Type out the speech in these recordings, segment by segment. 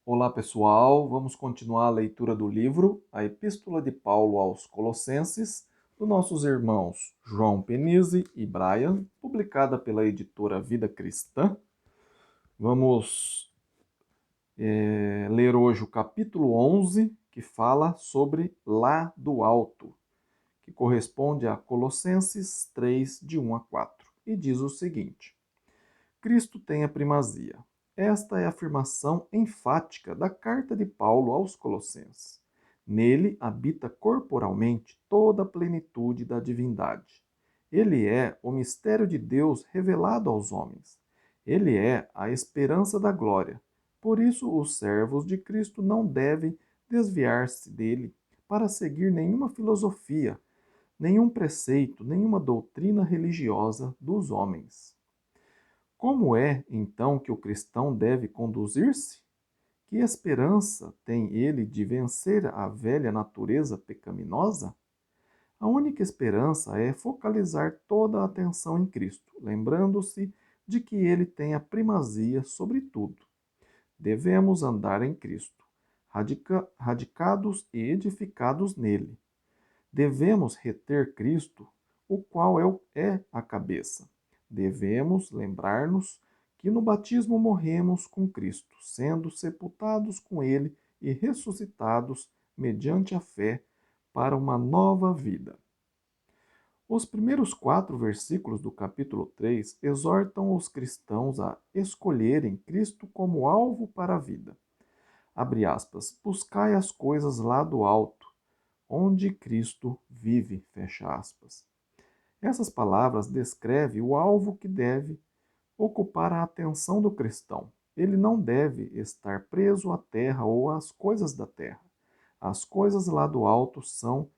Olá, pessoal. Vamos continuar a leitura do livro A Epístola de Paulo aos Colossenses, dos nossos irmãos João Penise e Brian, publicada pela editora Vida Cristã. Vamos ler hoje o capítulo 11, que fala sobre lá do alto, que corresponde a Colossenses 3, de 1 a 4, e diz o seguinte: Cristo tem a primazia. Esta é a afirmação enfática da carta de Paulo aos Colossenses. Nele habita corporalmente toda a plenitude da divindade. Ele é o mistério de Deus revelado aos homens. Ele é a esperança da glória. Por isso, os servos de Cristo não devem desviar-se dele para seguir nenhuma filosofia, nenhum preceito, nenhuma doutrina religiosa dos homens. Como é, então, que o cristão deve conduzir-se? Que esperança tem ele de vencer a velha natureza pecaminosa? A única esperança é focalizar toda a atenção em Cristo, lembrando-se de que ele tem a primazia sobre tudo. Devemos andar em Cristo, radicados e edificados nele. Devemos reter Cristo, o qual é a cabeça. Devemos lembrar-nos que no batismo morremos com Cristo, sendo sepultados com ele e ressuscitados mediante a fé para uma nova vida. Os primeiros 4 versículos do capítulo 3 exortam os cristãos a escolherem Cristo como alvo para a vida. Abre aspas, buscai as coisas lá do alto, onde Cristo vive, fecha aspas. Essas palavras descrevem o alvo que deve ocupar a atenção do cristão. Ele não deve estar preso à terra ou às coisas da terra. As coisas lá do alto são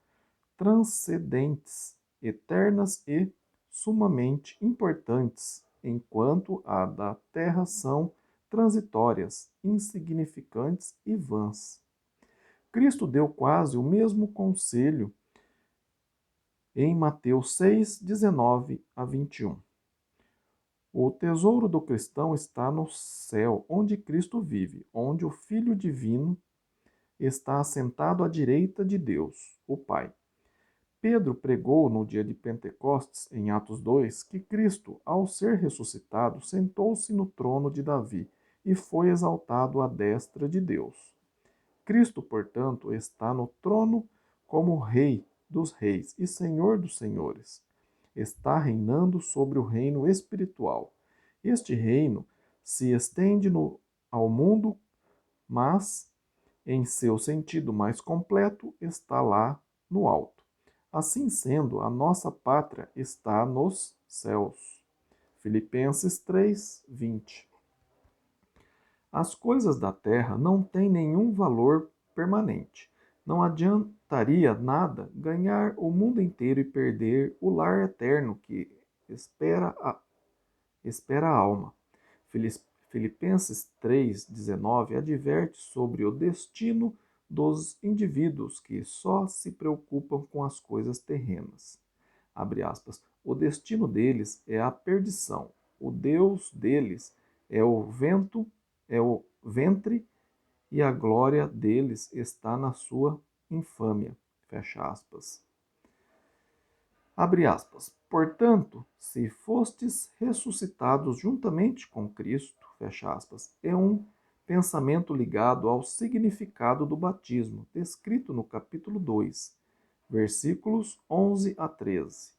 transcendentes, eternas e sumamente importantes, enquanto a da terra são transitórias, insignificantes e vãs. Cristo deu quase o mesmo conselho em Mateus 6, 19 a 21. O tesouro do cristão está no céu, onde Cristo vive, onde o Filho Divino está assentado à direita de Deus, o Pai. Pedro pregou no dia de Pentecostes, em Atos 2, que Cristo, ao ser ressuscitado, sentou-se no trono de Davi e foi exaltado à destra de Deus. Cristo, portanto, está no trono como Rei dos reis e Senhor dos senhores. Está reinando sobre o reino espiritual. Este reino se estende ao mundo, mas, em seu sentido mais completo, está lá no alto. Assim sendo, a nossa pátria está nos céus. Filipenses 3, 20. As coisas da terra não têm nenhum valor permanente. Não adiantaria nada ganhar o mundo inteiro e perder o lar eterno que espera a alma. Filipenses 3,19 adverte sobre o destino dos indivíduos que só se preocupam com as coisas terrenas. Abre aspas. O destino deles é a perdição. O Deus deles é o vento, é o ventre, e a glória deles está na sua infâmia. Fecha aspas. Abre aspas. Portanto, se fostes ressuscitados juntamente com Cristo, fecha aspas, é um pensamento ligado ao significado do batismo, descrito no capítulo 2, versículos 11 a 13.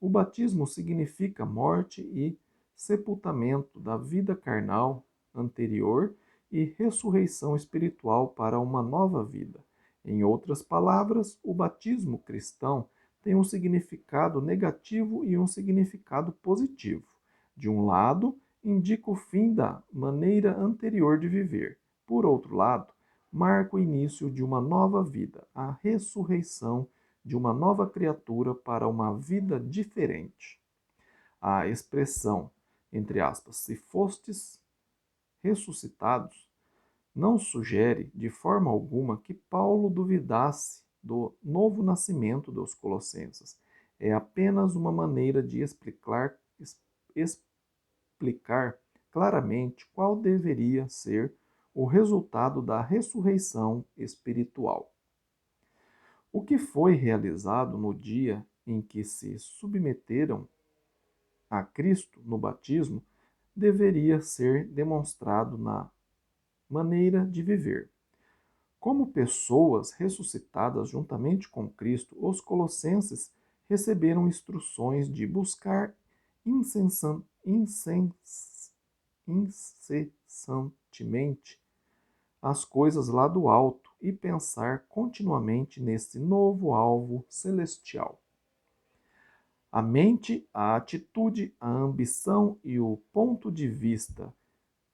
O batismo significa morte e sepultamento da vida carnal anterior e ressurreição espiritual para uma nova vida. Em outras palavras, o batismo cristão tem um significado negativo e um significado positivo. De um lado, indica o fim da maneira anterior de viver. Por outro lado, marca o início de uma nova vida, a ressurreição de uma nova criatura para uma vida diferente. A expressão, entre aspas, se fostes ressuscitados, não sugere de forma alguma que Paulo duvidasse do novo nascimento dos colossenses. É apenas uma maneira de explicar claramente qual deveria ser o resultado da ressurreição espiritual. O que foi realizado no dia em que se submeteram a Cristo no batismo deveria ser demonstrado na maneira de viver. Como pessoas ressuscitadas juntamente com Cristo, os colossenses receberam instruções de buscar incessantemente as coisas lá do alto e pensar continuamente nesse novo alvo celestial. A mente, a atitude, a ambição e o ponto de vista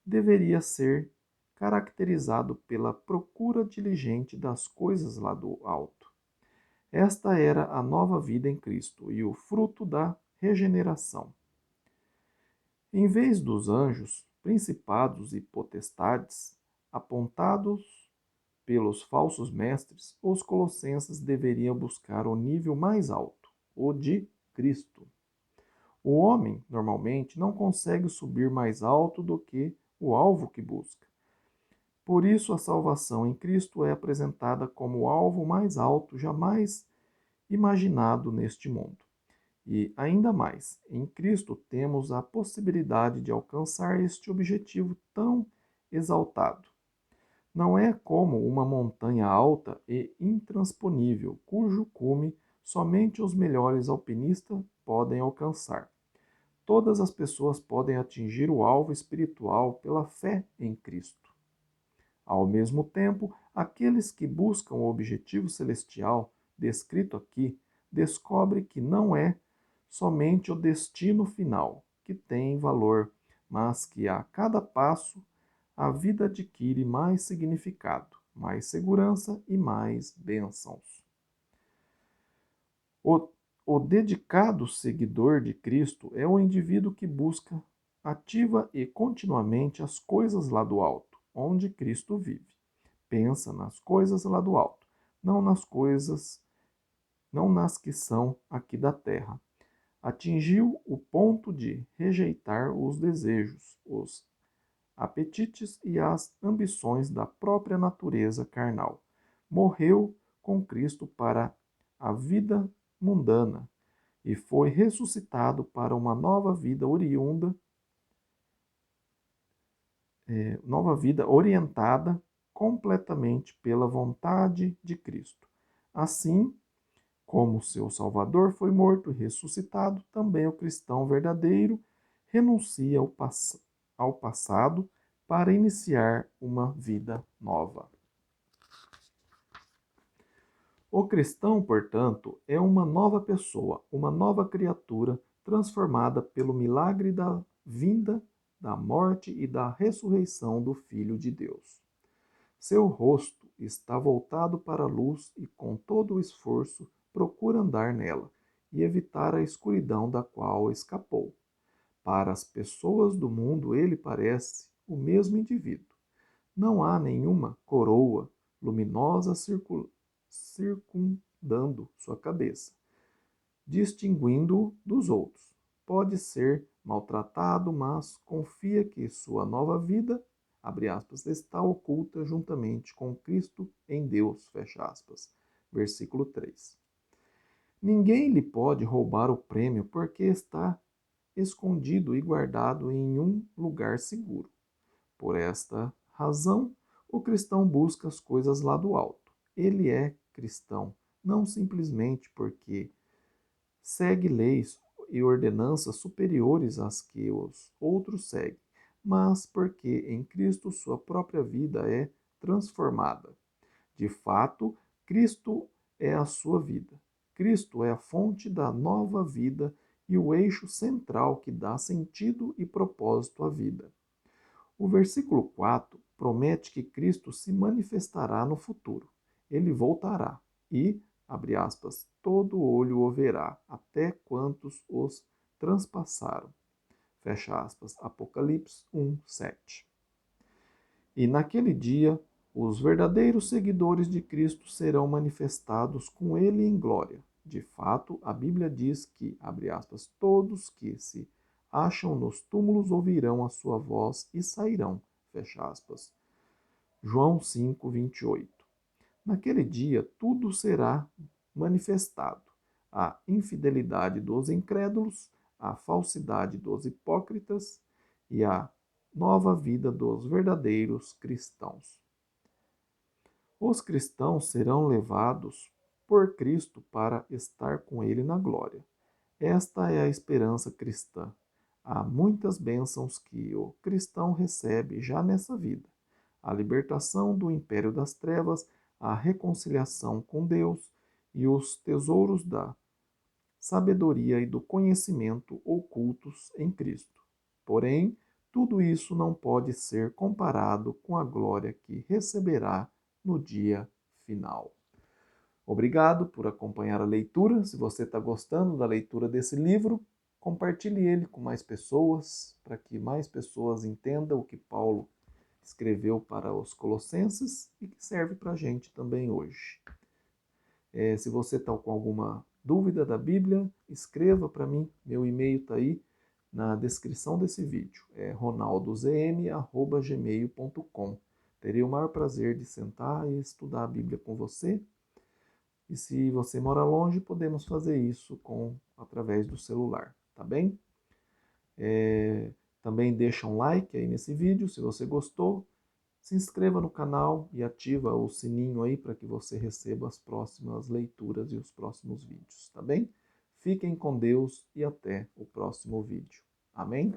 deveria ser caracterizado pela procura diligente das coisas lá do alto. Esta era a nova vida em Cristo e o fruto da regeneração. Em vez dos anjos, principados e potestades apontados pelos falsos mestres, os colossenses deveriam buscar o nível mais alto, o de Cristo. O homem, normalmente, não consegue subir mais alto do que o alvo que busca. Por isso, a salvação em Cristo é apresentada como o alvo mais alto jamais imaginado neste mundo. E, ainda mais, em Cristo temos a possibilidade de alcançar este objetivo tão exaltado. Não é como uma montanha alta e intransponível, cujo cume somente os melhores alpinistas podem alcançar. Todas as pessoas podem atingir o alvo espiritual pela fé em Cristo. Ao mesmo tempo, aqueles que buscam o objetivo celestial descrito aqui descobrem que não é somente o destino final que tem valor, mas que a cada passo a vida adquire mais significado, mais segurança e mais bênçãos. O dedicado seguidor de Cristo é o indivíduo que busca ativa e continuamente as coisas lá do alto, onde Cristo vive. Pensa nas coisas lá do alto, não nas que são aqui da terra. Atingiu o ponto de rejeitar os desejos, os apetites e as ambições da própria natureza carnal. Morreu com Cristo para a vida mundana e foi ressuscitado para uma nova vida orientada completamente pela vontade de Cristo. Assim, como seu Salvador foi morto e ressuscitado, também o cristão verdadeiro renuncia ao passado para iniciar uma vida nova. O cristão, portanto, é uma nova pessoa, uma nova criatura transformada pelo milagre da vinda, da morte e da ressurreição do Filho de Deus. Seu rosto está voltado para a luz e, com todo o esforço, procura andar nela e evitar a escuridão da qual escapou. Para as pessoas do mundo, ele parece o mesmo indivíduo. Não há nenhuma coroa luminosa circundando sua cabeça, distinguindo-o dos outros. Pode ser maltratado, mas confia que sua nova vida, abre aspas, está oculta juntamente com Cristo em Deus, fecha aspas. Versículo 3. Ninguém lhe pode roubar o prêmio porque está escondido e guardado em um lugar seguro. Por esta razão, o cristão busca as coisas lá do alto. Ele é cristão, não simplesmente porque segue leis e ordenanças superiores às que os outros seguem, mas porque em Cristo sua própria vida é transformada. De fato, Cristo é a sua vida. Cristo é a fonte da nova vida e o eixo central que dá sentido e propósito à vida. O versículo 4 promete que Cristo se manifestará no futuro. Ele voltará e, abre aspas, todo olho o verá, até quantos os transpassaram. Fecha aspas, Apocalipse 1, 7. E naquele dia, os verdadeiros seguidores de Cristo serão manifestados com ele em glória. De fato, a Bíblia diz que, abre aspas, todos que se acham nos túmulos ouvirão a sua voz e sairão, fecha aspas. João 5, 28. Naquele dia tudo será manifestado: a infidelidade dos incrédulos, a falsidade dos hipócritas e a nova vida dos verdadeiros cristãos. Os cristãos serão levados por Cristo para estar com Ele na glória. Esta é a esperança cristã. Há muitas bênçãos que o cristão recebe já nessa vida: a libertação do império das trevas, a reconciliação com Deus e os tesouros da sabedoria e do conhecimento ocultos em Cristo. Porém, tudo isso não pode ser comparado com a glória que receberá no dia final. Obrigado por acompanhar a leitura. Se você está gostando da leitura desse livro, compartilhe ele com mais pessoas, para que mais pessoas entendam o que Paulo escreveu para os Colossenses e que serve para a gente também hoje. Se você está com alguma dúvida da Bíblia, escreva para mim. Meu e-mail está aí na descrição desse vídeo. É ronaldozm@gmail.com. Terei o maior prazer de sentar e estudar a Bíblia com você. E se você mora longe, podemos fazer isso através do celular, tá bem? Também deixa um like aí nesse vídeo se você gostou. Se inscreva no canal e ativa o sininho aí para que você receba as próximas leituras e os próximos vídeos, tá bem? Fiquem com Deus e até o próximo vídeo. Amém?